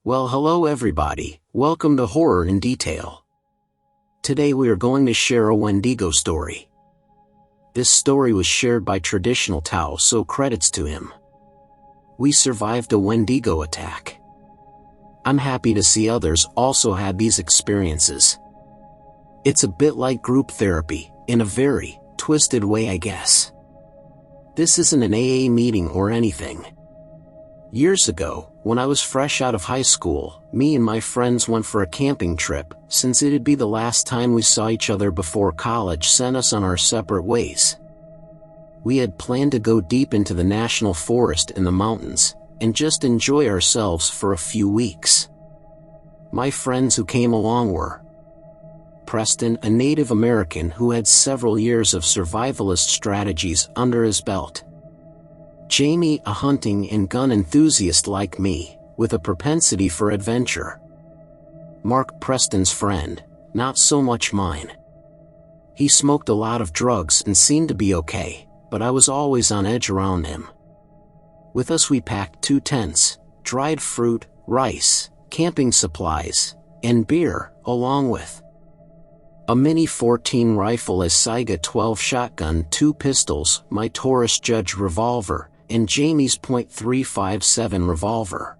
Well, hello everybody, welcome to Horror in Detail. Today we are going to share a Wendigo story. This story was shared by Traditional Tao, so credits to him. We survived a Wendigo attack. I'm happy to see others also had these experiences. It's a bit like group therapy, in a very twisted way I guess. This isn't an AA meeting or anything. Years ago, when I was fresh out of high school, me and my friends went for a camping trip, since it'd be the last time we saw each other before college sent us on our separate ways. We had planned to go deep into the national forest in the mountains, and just enjoy ourselves for a few weeks. My friends who came along were Preston, a Native American who had several years of survivalist strategies under his belt. Jamie, a hunting and gun enthusiast like me, with a propensity for adventure. Mark, Preston's friend, not so much mine. He smoked a lot of drugs and seemed to be okay, but I was always on edge around him. With us we packed 2 tents, dried fruit, rice, camping supplies, and beer, along with a Mini 14 rifle, a Saiga 12 shotgun, 2 pistols, my Taurus Judge revolver, and Jamie's .357 revolver.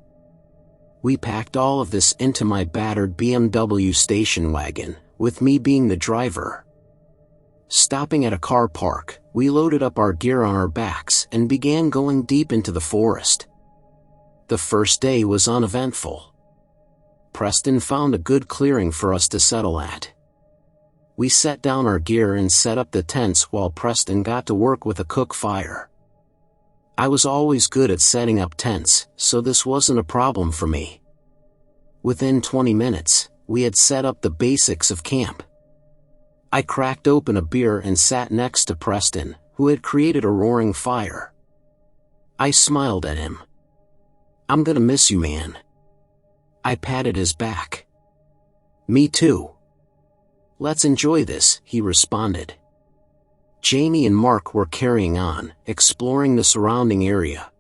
We packed all of this into my battered BMW station wagon, with me being the driver. Stopping at a car park, we loaded up our gear on our backs and began going deep into the forest. The first day was uneventful. Preston found a good clearing for us to settle at. We set down our gear and set up the tents while Preston got to work with a cook fire. I was always good at setting up tents, so this wasn't a problem for me. Within 20 minutes, we had set up the basics of camp. I cracked open a beer and sat next to Preston, who had created a roaring fire. I smiled at him. "I'm gonna miss you, man." I patted his back. "Me too." "Let's enjoy this," he responded. Jamie and Mark were carrying on, exploring the surrounding area.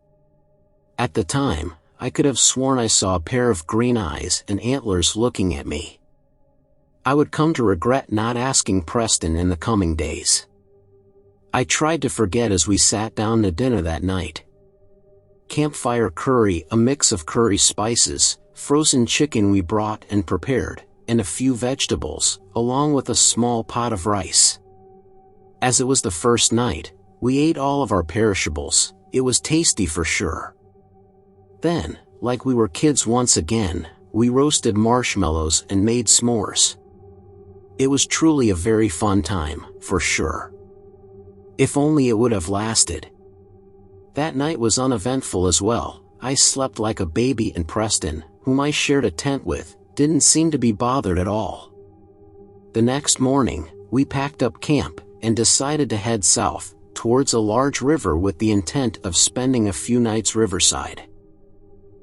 At the time, I could have sworn I saw a pair of green eyes and antlers looking at me. I would come to regret not asking Preston in the coming days. I tried to forget as we sat down to dinner that night. Campfire curry, a mix of curry spices, frozen chicken we brought and prepared, and a few vegetables, along with a small pot of rice. As it was the first night, we ate all of our perishables. It was tasty for sure. Then, like we were kids once again, we roasted marshmallows and made s'mores. It was truly a very fun time, for sure. If only it would have lasted. That night was uneventful as well. I slept like a baby, and Preston, whom I shared a tent with, didn't seem to be bothered at all. The next morning, we packed up camp and decided to head south, towards a large river with the intent of spending a few nights riverside.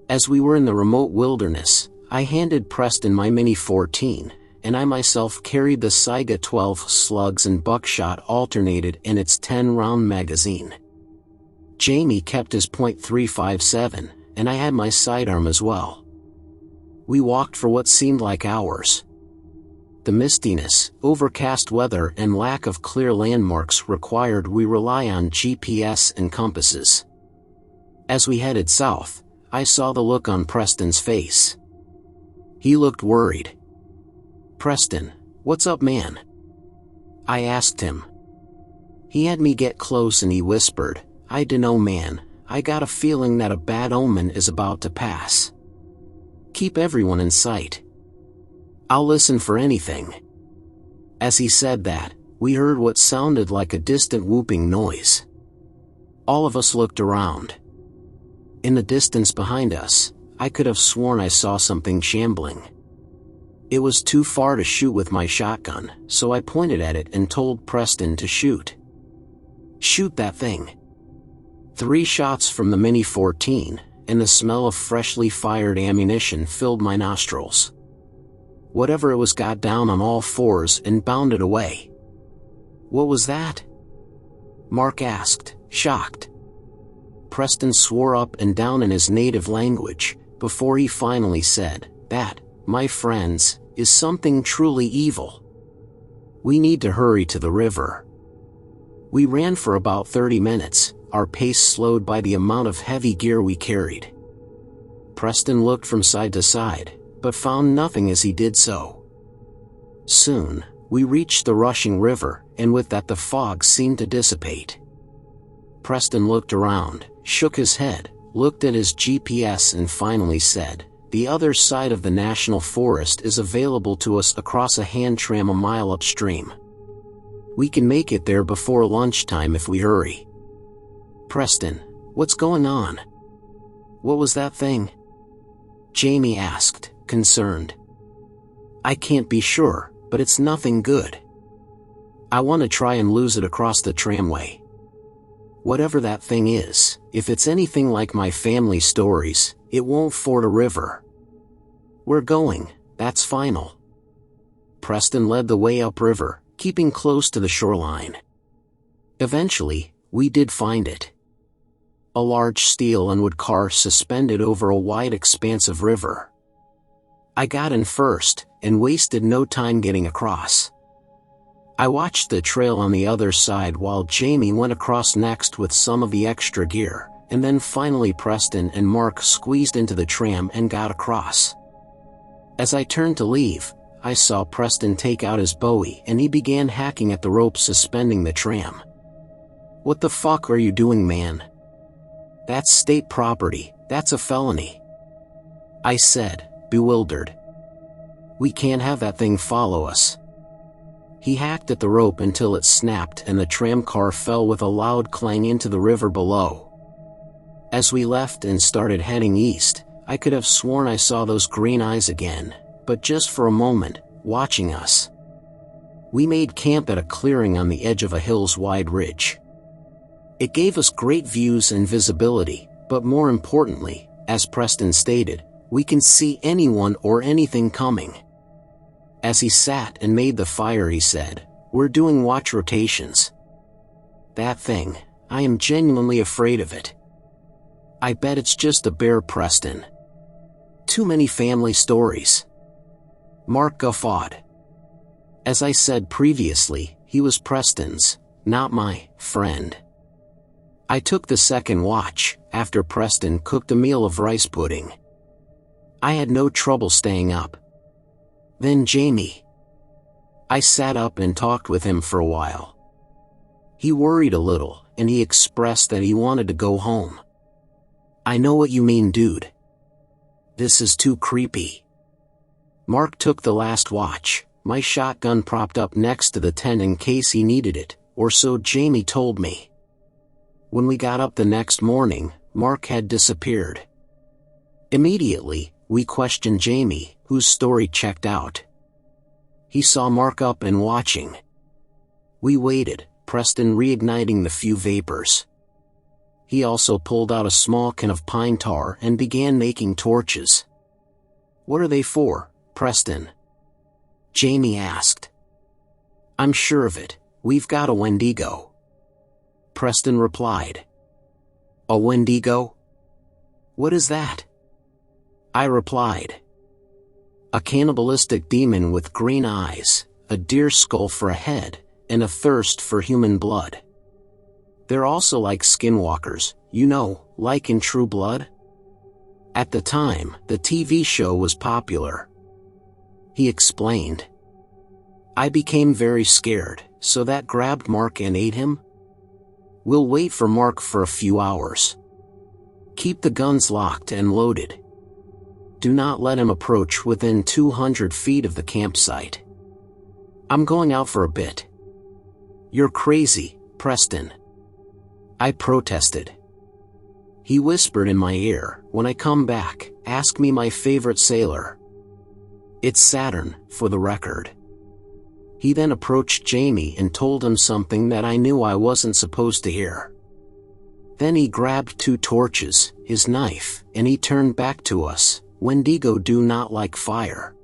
As we were in the remote wilderness, I handed Preston my Mini 14, and I myself carried the Saiga 12 slugs and buckshot alternated in its 10-round magazine. Jamie kept his .357, and I had my sidearm as well. We walked for what seemed like hours. The mistiness, overcast weather and lack of clear landmarks required we rely on GPS and compasses. As we headed south, I saw the look on Preston's face. He looked worried. "Preston, what's up, man?" I asked him. He had me get close and he whispered, "I dunno, man, I got a feeling that a bad omen is about to pass. Keep everyone in sight. I'll listen for anything." As he said that, we heard what sounded like a distant whooping noise. All of us looked around. In the distance behind us, I could have sworn I saw something shambling. It was too far to shoot with my shotgun, so I pointed at it and told Preston to shoot. "Shoot that thing." 3 shots from the Mini 14, and the smell of freshly fired ammunition filled my nostrils. Whatever it was got down on all fours and bounded away. "What was that?" Mark asked, shocked. Preston swore up and down in his native language, before he finally said, "That, my friends, is something truly evil. We need to hurry to the river." We ran for about 30 minutes, our pace slowed by the amount of heavy gear we carried. Preston looked from side to side, but found nothing as he did so. Soon, we reached the rushing river, and with that the fog seemed to dissipate. Preston looked around, shook his head, looked at his GPS and finally said, "The other side of the national forest is available to us across a hand tram a mile upstream. We can make it there before lunchtime if we hurry." "Preston, what's going on? What was that thing?" Jamie asked, concerned. "I can't be sure, but it's nothing good. I want to try and lose it across the tramway. Whatever that thing is, if it's anything like my family stories, it won't ford a river. We're going, that's final." Preston led the way upriver, keeping close to the shoreline. Eventually, we did find it. A large steel and wood car suspended over a wide expanse of river. I got in first, and wasted no time getting across. I watched the trail on the other side while Jamie went across next with some of the extra gear, and then finally Preston and Mark squeezed into the tram and got across. As I turned to leave, I saw Preston take out his bowie and he began hacking at the rope suspending the tram. "What the fuck are you doing, man? That's state property, that's a felony," I said, bewildered. "We can't have that thing follow us." He hacked at the rope until it snapped and the tram car fell with a loud clang into the river below. As we left and started heading east, I could have sworn I saw those green eyes again, but just for a moment, watching us. We made camp at a clearing on the edge of a hill's wide ridge. It gave us great views and visibility, but more importantly, as Preston stated, we can see anyone or anything coming. As he sat and made the fire he said, "We're doing watch rotations. That thing, I am genuinely afraid of it. I bet it's just a bear, Preston. Too many family stories." Mark guffawed. As I said previously, he was Preston's, not my, friend. I took the second watch, after Preston cooked a meal of rice pudding. I had no trouble staying up. Then Jamie. I sat up and talked with him for a while. He worried a little, and he expressed that he wanted to go home. "I know what you mean, dude. This is too creepy." Mark took the last watch, my shotgun propped up next to the tent in case he needed it, or so Jamie told me. When we got up the next morning, Mark had disappeared. Immediately, we questioned Jamie, whose story checked out. He saw Mark up and watching. We waited, Preston reigniting the few vapors. He also pulled out a small can of pine tar and began making torches. "What are they for, Preston?" Jamie asked. "I'm sure of it, we've got a Wendigo," Preston replied. "A Wendigo? What is that?" I replied. "A cannibalistic demon with green eyes, a deer skull for a head, and a thirst for human blood. They're also like skinwalkers, you know, like in True Blood. At the time, the TV show was popular," he explained. I became very scared, so that grabbed Mark and ate him. We'll wait for Mark for a few hours. Keep the guns locked and loaded. Do not let him approach within 200 feet of the campsite. I'm going out for a bit." "You're crazy, Preston," I protested. He whispered in my ear, "When I come back, ask me my favorite sailor. It's Saturn, for the record." He then approached Jamie and told him something that I knew I wasn't supposed to hear. Then he grabbed 2 torches, his knife, and he turned back to us. "Wendigo do not like fire.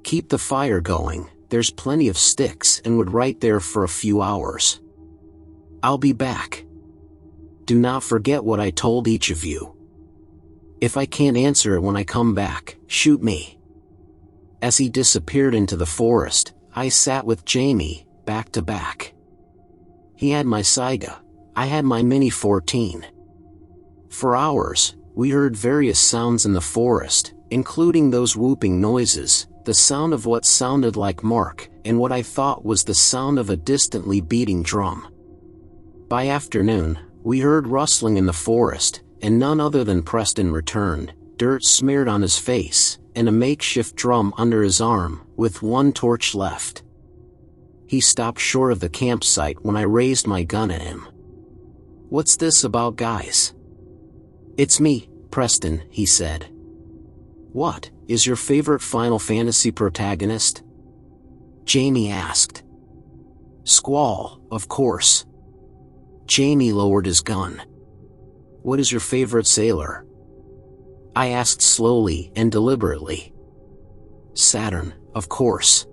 Keep the fire going, there's plenty of sticks and wood right there for a few hours. I'll be back. Do not forget what I told each of you. If I can't answer it when I come back, shoot me." As he disappeared into the forest, I sat with Jamie, back to back. He had my Saiga, I had my Mini 14. For hours, we heard various sounds in the forest, including those whooping noises, the sound of what sounded like Mark, and what I thought was the sound of a distantly beating drum. By afternoon, we heard rustling in the forest, and none other than Preston returned, dirt smeared on his face, and a makeshift drum under his arm, with one torch left. He stopped short of the campsite when I raised my gun at him. "What's this about, guys?" "It's me, Preston," he said. "What, is your favorite Final Fantasy protagonist?" Jamie asked. "Squall, of course." Jamie lowered his gun. "What is your favorite sailor?" I asked slowly and deliberately. "Saturn, of course."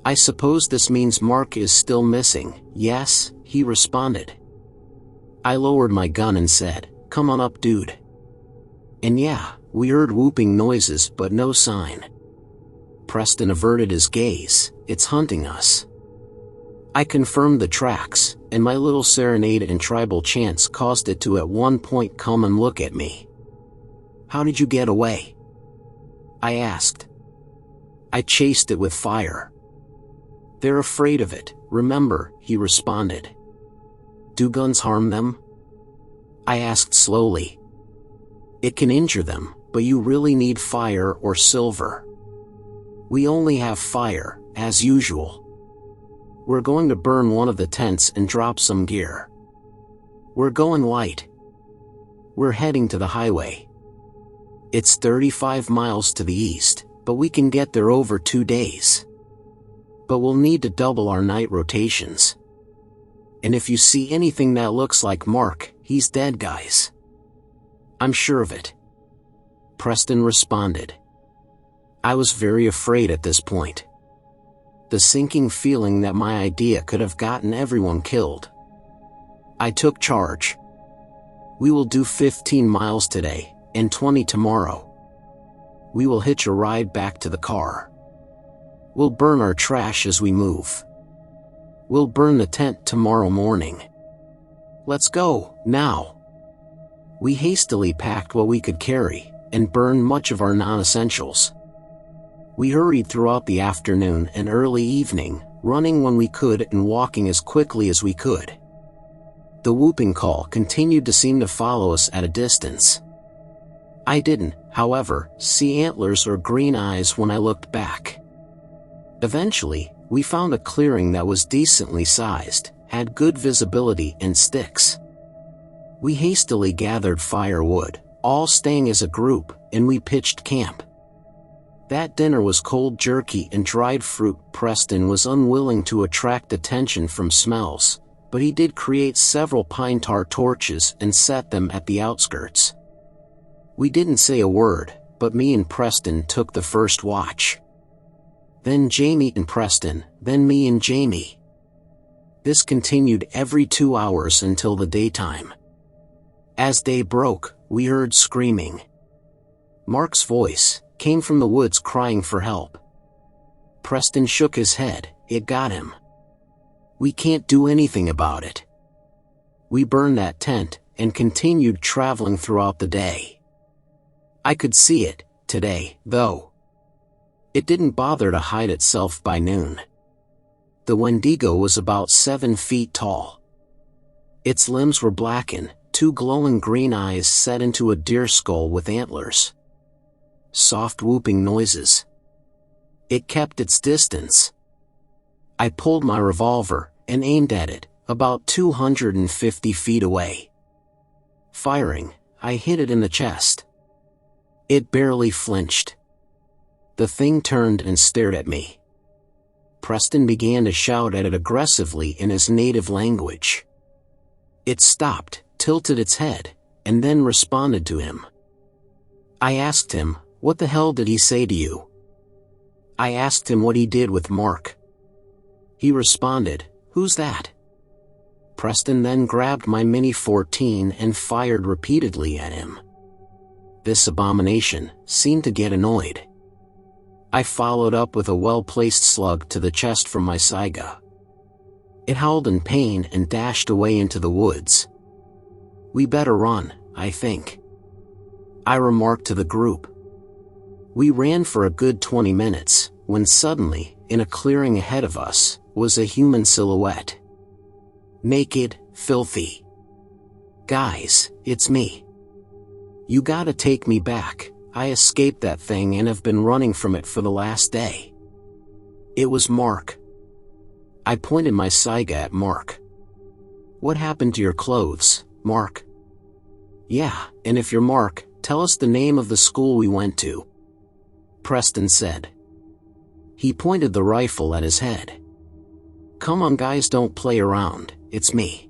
"I suppose this means Mark is still missing." "Yes," he responded. I lowered my gun and said, "Come on up, dude." And yeah, we heard whooping noises but no sign. Preston averted his gaze. "It's hunting us." I confirmed the tracks, and my little serenade and tribal chants caused it to at one point come and look at me. "How did you get away?" I asked. "I chased it with fire." "They're afraid of it, remember," he responded. "Do guns harm them?" I asked slowly. "It can injure them, but you really need fire or silver." "We only have fire, as usual." "We're going to burn one of the tents and drop some gear." "We're going light." "We're heading to the highway." "It's 35 miles to the east, but we can get there over 2 days." "But we'll need to double our night rotations." "And if you see anything that looks like Mark, he's dead, guys." "I'm sure of it," Preston responded. I was very afraid at this point. The sinking feeling that my idea could have gotten everyone killed. I took charge. "We will do 15 miles today, and 20 tomorrow. We will hitch a ride back to the car. We'll burn our trash as we move. We'll burn the tent tomorrow morning. Let's go, now." We hastily packed what we could carry, and burned much of our non-essentials. We hurried throughout the afternoon and early evening, running when we could and walking as quickly as we could. The whooping call continued to seem to follow us at a distance. I didn't, however, see antlers or green eyes when I looked back. Eventually, we found a clearing that was decently sized, had good visibility and sticks. We hastily gathered firewood, all staying as a group, and we pitched camp. That dinner was cold jerky and dried fruit. Preston was unwilling to attract attention from smells, but he did create several pine tar torches and set them at the outskirts. We didn't say a word, but me and Preston took the first watch. Then Jamie and Preston, then me and Jamie. This continued every 2 hours until the daytime. As day broke, we heard screaming. Mark's voice came from the woods crying for help. Preston shook his head. "It got him. We can't do anything about it." We burned that tent, and continued traveling throughout the day. I could see it, today, though. It didn't bother to hide itself by noon. The Wendigo was about 7 feet tall. Its limbs were blackened, 2 glowing green eyes set into a deer skull with antlers. Soft whooping noises. It kept its distance. I pulled my revolver and aimed at it, about 250 feet away. Firing, I hit it in the chest. It barely flinched. The thing turned and stared at me. Preston began to shout at it aggressively in his native language. It stopped, tilted its head, and then responded to him. I asked him, "What the hell did he say to you?" I asked him what he did with Mark. He responded, "Who's that?" Preston then grabbed my Mini 14 and fired repeatedly at him. this abomination seemed to get annoyed. I followed up with a well-placed slug to the chest from my saiga. It howled in pain and dashed away into the woods. "We better run, I think," I remarked to the group. We ran for a good 20 minutes, when suddenly, in a clearing ahead of us, was a human silhouette. Naked, filthy. "Guys, it's me. You gotta take me back. I escaped that thing and have been running from it for the last day." It was Mark. I pointed my saiga at Mark. "What happened to your clothes, Mark?" "Yeah, and if you're Mark, tell us the name of the school we went to," Preston said. He pointed the rifle at his head. "Come on guys, don't play around, it's me.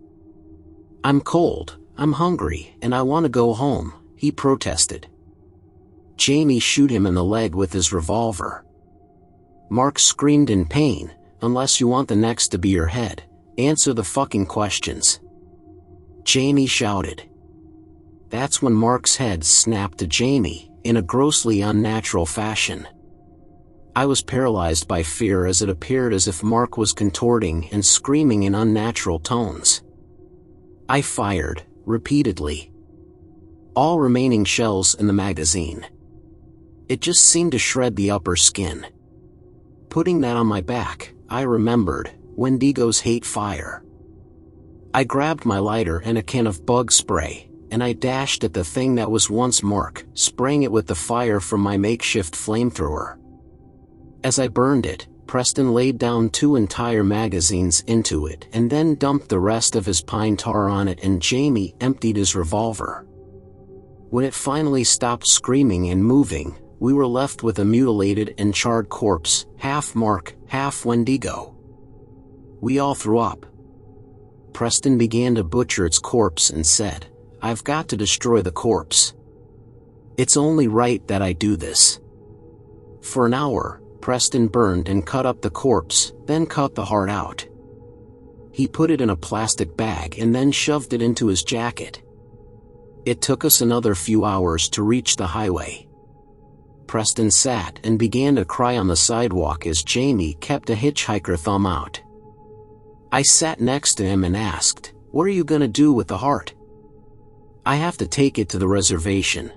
I'm cold, I'm hungry, and I want to go home," he protested. Jamie shoot him in the leg with his revolver. Mark screamed in pain, "Unless you want the next to be your head, answer the fucking questions," Jamie shouted. That's when Mark's head snapped to Jamie, in a grossly unnatural fashion. I was paralyzed by fear as it appeared as if Mark was contorting and screaming in unnatural tones. I fired, repeatedly. All remaining shells in the magazine. It just seemed to shred the upper skin. Putting that on my back, I remembered, Wendigos hate fire. I grabbed my lighter and a can of bug spray, and I dashed at the thing that was once Mark, spraying it with the fire from my makeshift flamethrower. As I burned it, Preston laid down 2 entire magazines into it and then dumped the rest of his pine tar on it, and Jamie emptied his revolver. When it finally stopped screaming and moving, we were left with a mutilated and charred corpse, half Mark, half Wendigo. We all threw up. Preston began to butcher its corpse and said, "I've got to destroy the corpse. It's only right that I do this." For an hour, Preston burned and cut up the corpse, then cut the heart out. He put it in a plastic bag and then shoved it into his jacket. It took us another few hours to reach the highway. Preston sat and began to cry on the sidewalk as Jamie kept a hitchhiker thumb out. I sat next to him and asked, "What are you gonna do with the heart?" "I have to take it to the reservation.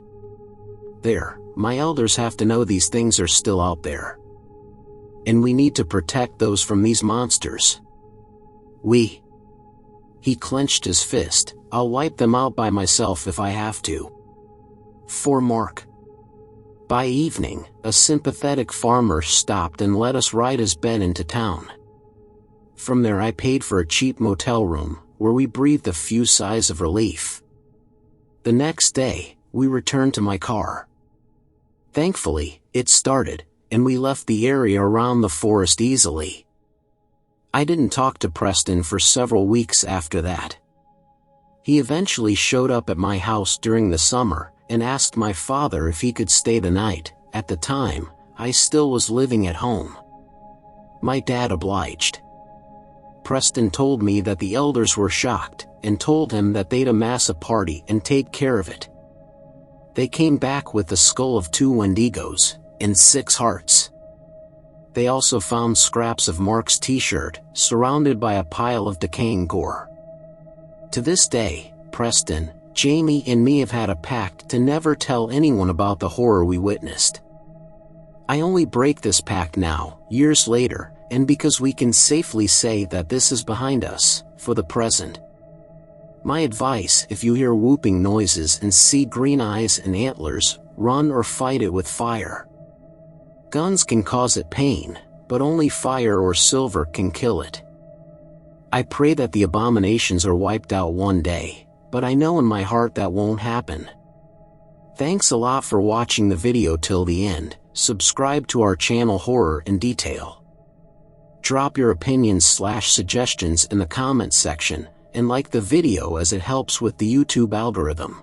There, my elders have to know these things are still out there. And we need to protect those from these monsters. He clenched his fist, "I'll wipe them out by myself if I have to." For Mark. By evening, a sympathetic farmer stopped and let us ride his bed into town. From there I paid for a cheap motel room, where we breathed a few sighs of relief. The next day, we returned to my car. Thankfully, it started, and we left the area around the forest easily. I didn't talk to Preston for several weeks after that. He eventually showed up at my house during the summer, and asked my father if he could stay the night. At the time, I still was living at home. My dad obliged. Preston told me that the elders were shocked, and told him that they'd amass a party and take care of it. They came back with the skull of 2 Wendigos, and 6 hearts. They also found scraps of Mark's t-shirt, surrounded by a pile of decaying gore. To this day, Preston, Jamie and me have had a pact to never tell anyone about the horror we witnessed. I only break this pact now, years later, and because we can safely say that this is behind us, for the present. My advice: if you hear whooping noises and see green eyes and antlers, run or fight it with fire. Guns can cause it pain, but only fire or silver can kill it. I pray that the abominations are wiped out one day, but I know in my heart that won't happen. Thanks a lot for watching the video till the end. Subscribe to our channel Horror in Detail. Drop your opinions/suggestions in the comments section, and like the video as it helps with the YouTube algorithm.